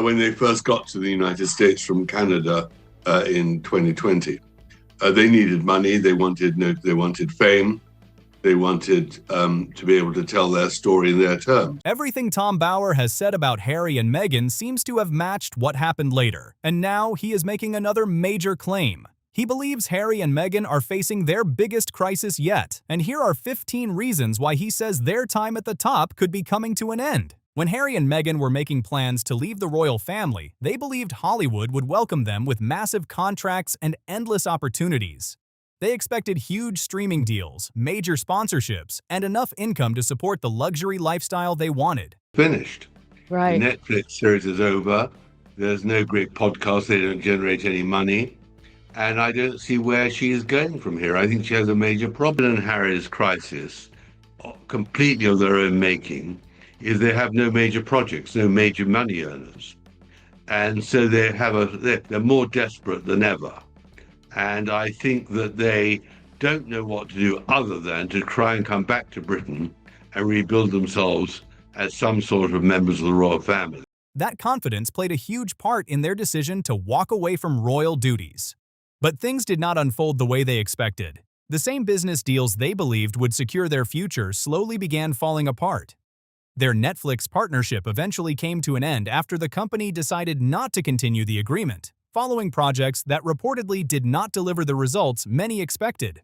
when they first got to the United States from Canada in 2020. They needed money. They wanted fame. They wanted to be able to tell their story in their terms. Everything Tom Bower has said about Harry and Meghan seems to have matched what happened later, and now he is making another major claim. He believes Harry and Meghan are facing their biggest crisis yet, and here are 15 reasons why he says their time at the top could be coming to an end. When Harry and Meghan were making plans to leave the royal family, they believed Hollywood would welcome them with massive contracts and endless opportunities. They expected huge streaming deals, major sponsorships, and enough income to support the luxury lifestyle they wanted. Finished. Right. The Netflix series is over. There's no great podcast. They don't generate any money. And I don't see where she is going from here. I think she has a major problem. In Harry's crisis, completely of their own making, is they have no major projects, no major money earners. And so they're more desperate than ever. And I think that they don't know what to do other than to try and come back to Britain and rebuild themselves as some sort of members of the royal family. That confidence played a huge part in their decision to walk away from royal duties. But things did not unfold the way they expected. The same business deals they believed would secure their future slowly began falling apart. Their Netflix partnership eventually came to an end after the company decided not to continue the agreement, following projects that reportedly did not deliver the results many expected.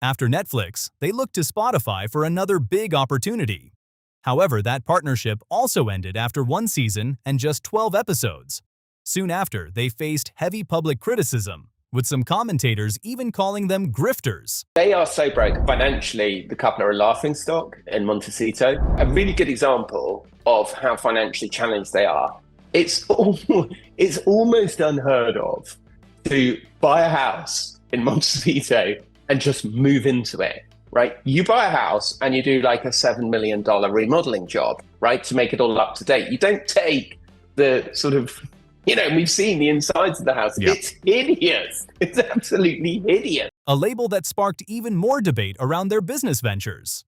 After Netflix, they looked to Spotify for another big opportunity. However, that partnership also ended after one season and just 12 episodes. Soon after, they faced heavy public criticism, with some commentators even calling them grifters. They are so broke financially, the couple are a laughingstock in Montecito. A really good example of how financially challenged they are. It's almost unheard of to buy a house in Montecito and just move into it, right? You buy a house and you do like a $7 million remodeling job, right? To make it all up to date. You don't take the sort of, we've seen the insides of the house. Yeah. It's hideous. It's absolutely hideous. A label that sparked even more debate around their business ventures.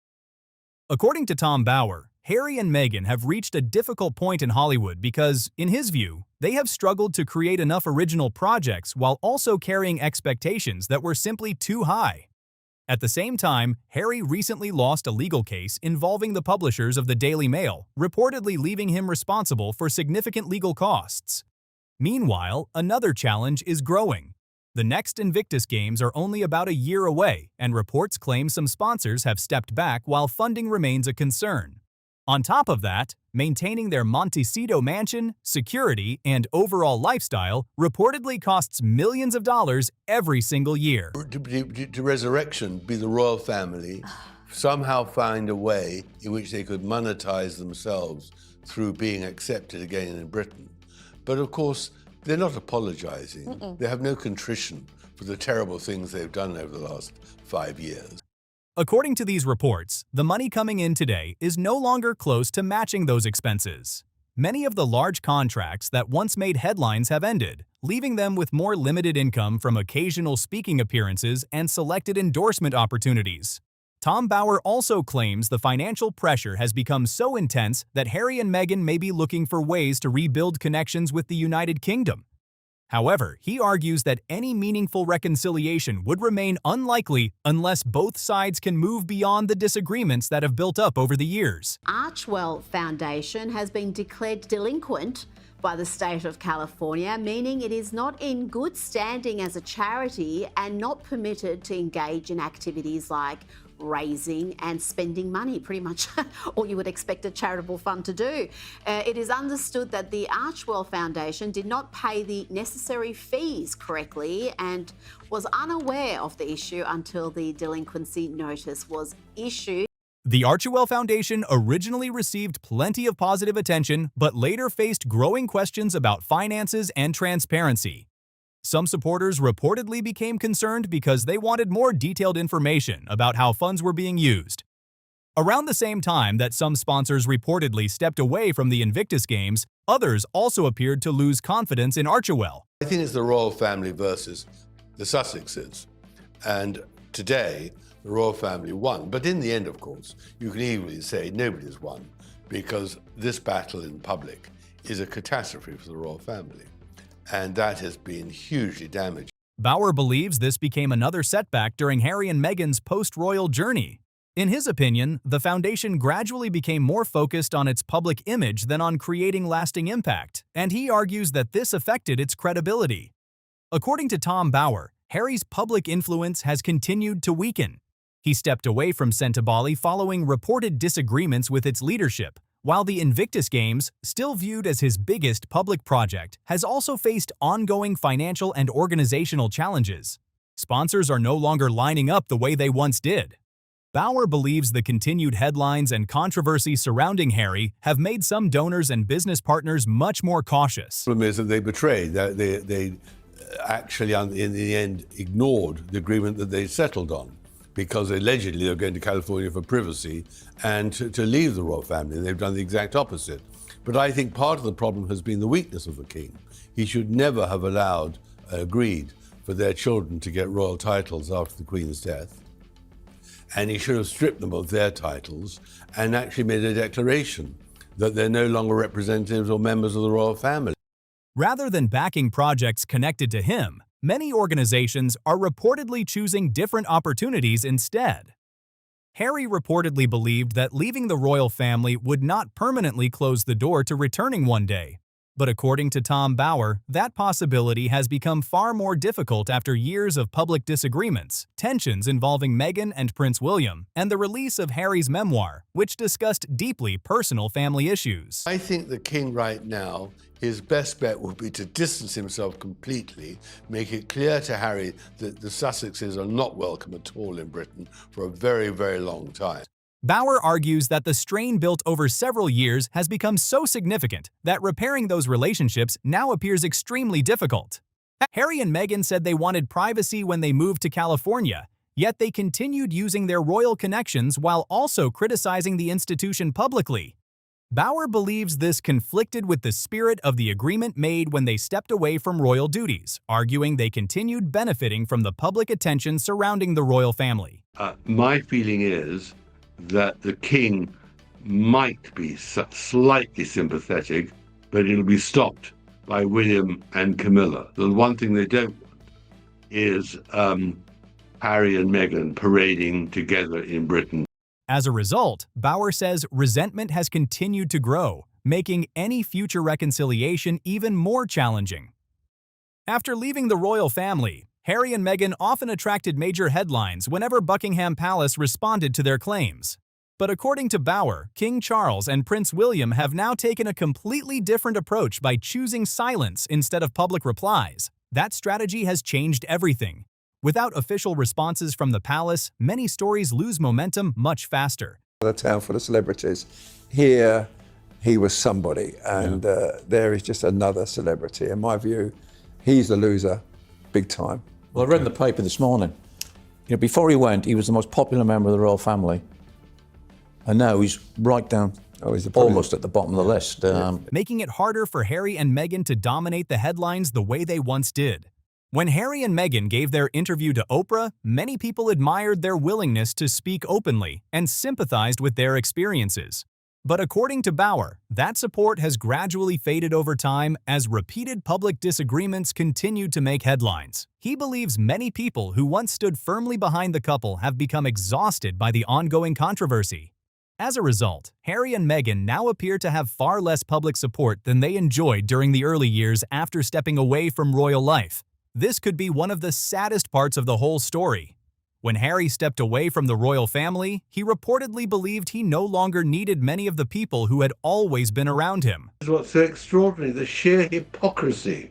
According to Tom Bower, Harry and Meghan have reached a difficult point in Hollywood because, in his view, they have struggled to create enough original projects while also carrying expectations that were simply too high. At the same time, Harry recently lost a legal case involving the publishers of the Daily Mail, reportedly leaving him responsible for significant legal costs. Meanwhile, another challenge is growing. The next Invictus Games are only about a year away, and reports claim some sponsors have stepped back while funding remains a concern. On top of that, maintaining their Montecito mansion, security, and overall lifestyle reportedly costs millions of dollars every single year. To resurrection, be the royal family, somehow find a way in which they could monetize themselves through being accepted again in Britain. But of course, they're not apologizing. They have no contrition for the terrible things they've done over the last 5 years. According to these reports, the money coming in today is no longer close to matching those expenses. Many of the large contracts that once made headlines have ended, leaving them with more limited income from occasional speaking appearances and selected endorsement opportunities. Tom Bower also claims the financial pressure has become so intense that Harry and Meghan may be looking for ways to rebuild connections with the United Kingdom. However, he argues that any meaningful reconciliation would remain unlikely unless both sides can move beyond the disagreements that have built up over the years. Archewell Foundation has been declared delinquent by the state of California, meaning it is not in good standing as a charity and not permitted to engage in activities like raising and spending money, pretty much all you would expect a charitable fund to do. It is understood that the Archewell Foundation did not pay the necessary fees correctly and was unaware of the issue until the delinquency notice was issued. The Archewell Foundation originally received plenty of positive attention, but later faced growing questions about finances and transparency. Some supporters reportedly became concerned because they wanted more detailed information about how funds were being used. Around the same time that some sponsors reportedly stepped away from the Invictus Games, others also appeared to lose confidence in Archewell. I think it's the royal family versus the Sussexes. And today, the royal family won. But in the end, of course, you can easily say nobody's won, because this battle in public is a catastrophe for the royal family. And that has been hugely damaging. Bauer believes this became another setback during Harry and Meghan's post-royal journey. In his opinion, the foundation gradually became more focused on its public image than on creating lasting impact, and he argues that this affected its credibility. According to Tom Bauer, Harry's public influence has continued to weaken. He stepped away from Sentebale following reported disagreements with its leadership, while the Invictus Games, still viewed as his biggest public project, has also faced ongoing financial and organizational challenges. Sponsors are no longer lining up the way they once did. Bauer believes the continued headlines and controversy surrounding Harry have made some donors and business partners much more cautious. The problem is that they betrayed. They actually, in the end, ignored the agreement that they settled on, because allegedly they were going to California for privacy and to leave the royal family. They've done the exact opposite. But I think part of the problem has been the weakness of the king. He should never have agreed for their children to get royal titles after the Queen's death. And he should have stripped them of their titles and actually made a declaration that they're no longer representatives or members of the royal family. Rather than backing projects connected to him, many organizations are reportedly choosing different opportunities instead. Harry reportedly believed that leaving the royal family would not permanently close the door to returning one day. But according to Tom Bauer, that possibility has become far more difficult after years of public disagreements, tensions involving Meghan and Prince William, and the release of Harry's memoir, which discussed deeply personal family issues. I think the king right now, his best bet would be to distance himself completely, make it clear to Harry that the Sussexes are not welcome at all in Britain for a very, very long time. Bauer argues that the strain built over several years has become so significant that repairing those relationships now appears extremely difficult. Harry and Meghan said they wanted privacy when they moved to California, yet they continued using their royal connections while also criticizing the institution publicly. Bauer believes this conflicted with the spirit of the agreement made when they stepped away from royal duties, arguing they continued benefiting from the public attention surrounding the royal family. My feeling is that the king might be slightly sympathetic, but it'll be stopped by William and Camilla. The one thing they don't want is Harry and Meghan parading together in Britain. As a result, Bauer says resentment has continued to grow, making any future reconciliation even more challenging. After leaving the royal family, Harry and Meghan often attracted major headlines whenever Buckingham Palace responded to their claims. But according to Bauer, King Charles and Prince William have now taken a completely different approach by choosing silence instead of public replies. That strategy has changed everything. Without official responses from the palace, many stories lose momentum much faster. The town full of celebrities. Here, he was somebody, and there is just another celebrity. In my view, he's the loser, big time. Well, I read in the paper this morning, before he went, he was the most popular member of the royal family. And now he's right down, almost at the bottom of the list. Making it harder for Harry and Meghan to dominate the headlines the way they once did. When Harry and Meghan gave their interview to Oprah, many people admired their willingness to speak openly and sympathized with their experiences. But according to Bauer, that support has gradually faded over time as repeated public disagreements continued to make headlines. He believes many people who once stood firmly behind the couple have become exhausted by the ongoing controversy. As a result, Harry and Meghan now appear to have far less public support than they enjoyed during the early years after stepping away from royal life. This could be one of the saddest parts of the whole story. When Harry stepped away from the royal family, he reportedly believed he no longer needed many of the people who had always been around him. This is what's so extraordinary, the sheer hypocrisy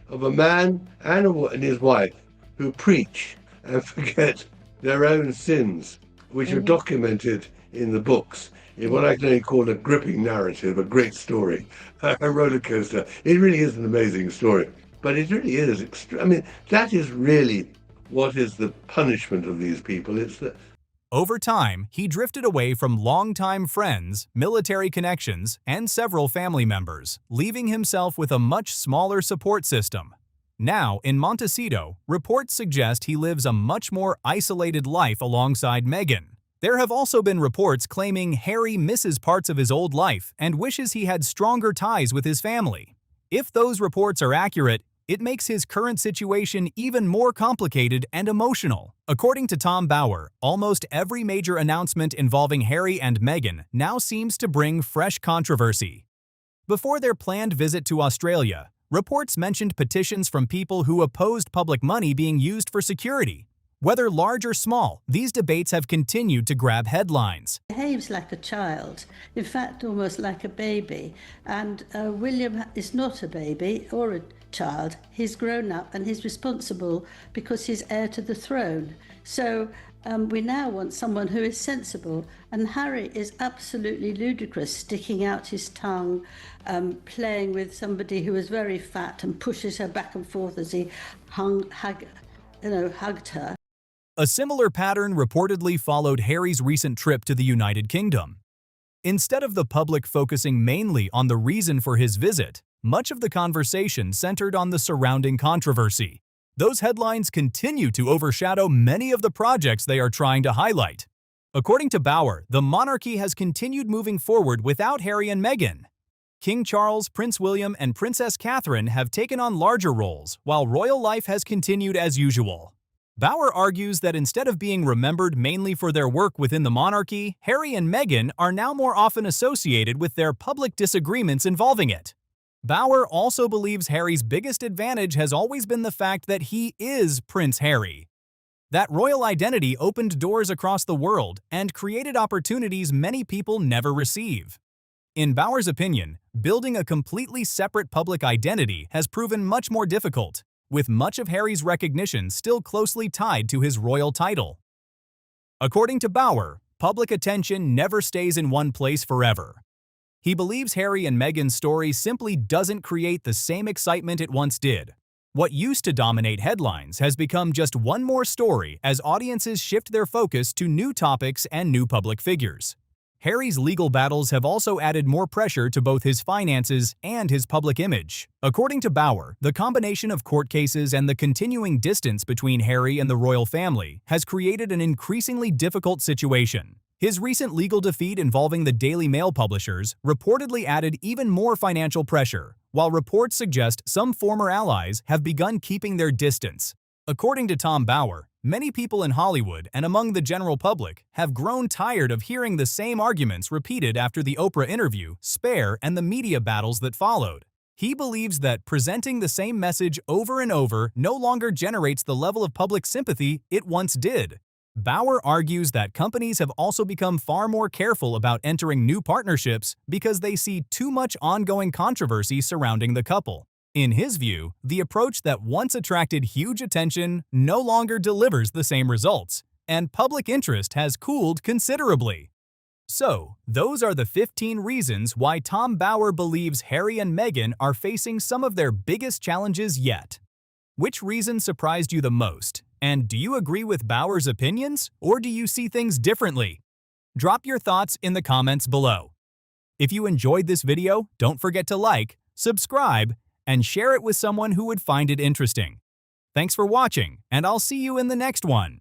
of a man and his wife who preach and forget their own sins, which are documented in the books, in what I can only call a gripping narrative, a great story, a roller coaster. It really is an amazing story, but it really is. That is really what is the punishment of these people. It's that. Over time, he drifted away from longtime friends, military connections, and several family members, leaving himself with a much smaller support system. Now, in Montecito, reports suggest he lives a much more isolated life alongside Meghan. There have also been reports claiming Harry misses parts of his old life and wishes he had stronger ties with his family. If those reports are accurate, it makes his current situation even more complicated and emotional. According to Tom Bower, almost every major announcement involving Harry and Meghan now seems to bring fresh controversy. Before their planned visit to Australia, reports mentioned petitions from people who opposed public money being used for security. Whether large or small, these debates have continued to grab headlines. He behaves like a child, in fact almost like a baby, and William is not a baby or a child. He's grown up and he's responsible because he's heir to the throne. So we now want someone who is sensible, and Harry is absolutely ludicrous, sticking out his tongue, playing with somebody who is very fat and pushes her back and forth as he hugged her. A similar pattern reportedly followed Harry's recent trip to the United Kingdom. Instead of the public focusing mainly on the reason for his visit, much of the conversation centered on the surrounding controversy. Those headlines continue to overshadow many of the projects they are trying to highlight. According to Bower, the monarchy has continued moving forward without Harry and Meghan. King Charles, Prince William, and Princess Catherine have taken on larger roles, while royal life has continued as usual. Bower argues that instead of being remembered mainly for their work within the monarchy, Harry and Meghan are now more often associated with their public disagreements involving it. Bower also believes Harry's biggest advantage has always been the fact that he is Prince Harry. That royal identity opened doors across the world and created opportunities many people never receive. In Bower's opinion, building a completely separate public identity has proven much more difficult, with much of Harry's recognition still closely tied to his royal title. According to Bower, public attention never stays in one place forever. He believes Harry and Meghan's story simply doesn't create the same excitement it once did. What used to dominate headlines has become just one more story as audiences shift their focus to new topics and new public figures. Harry's legal battles have also added more pressure to both his finances and his public image. According to Bower, the combination of court cases and the continuing distance between Harry and the royal family has created an increasingly difficult situation. His recent legal defeat involving the Daily Mail publishers reportedly added even more financial pressure, while reports suggest some former allies have begun keeping their distance. According to Tom Bower, many people in Hollywood and among the general public have grown tired of hearing the same arguments repeated after the Oprah interview, Spare, and the media battles that followed. He believes that presenting the same message over and over no longer generates the level of public sympathy it once did. Bower argues that companies have also become far more careful about entering new partnerships because they see too much ongoing controversy surrounding the couple. In his view, the approach that once attracted huge attention no longer delivers the same results, and public interest has cooled considerably. So, those are the 15 reasons why Tom Bower believes Harry and Meghan are facing some of their biggest challenges yet. Which reason surprised you the most? And do you agree with Bower's opinions, or do you see things differently? Drop your thoughts in the comments below. If you enjoyed this video, don't forget to like, subscribe, and share it with someone who would find it interesting. Thanks for watching, and I'll see you in the next one.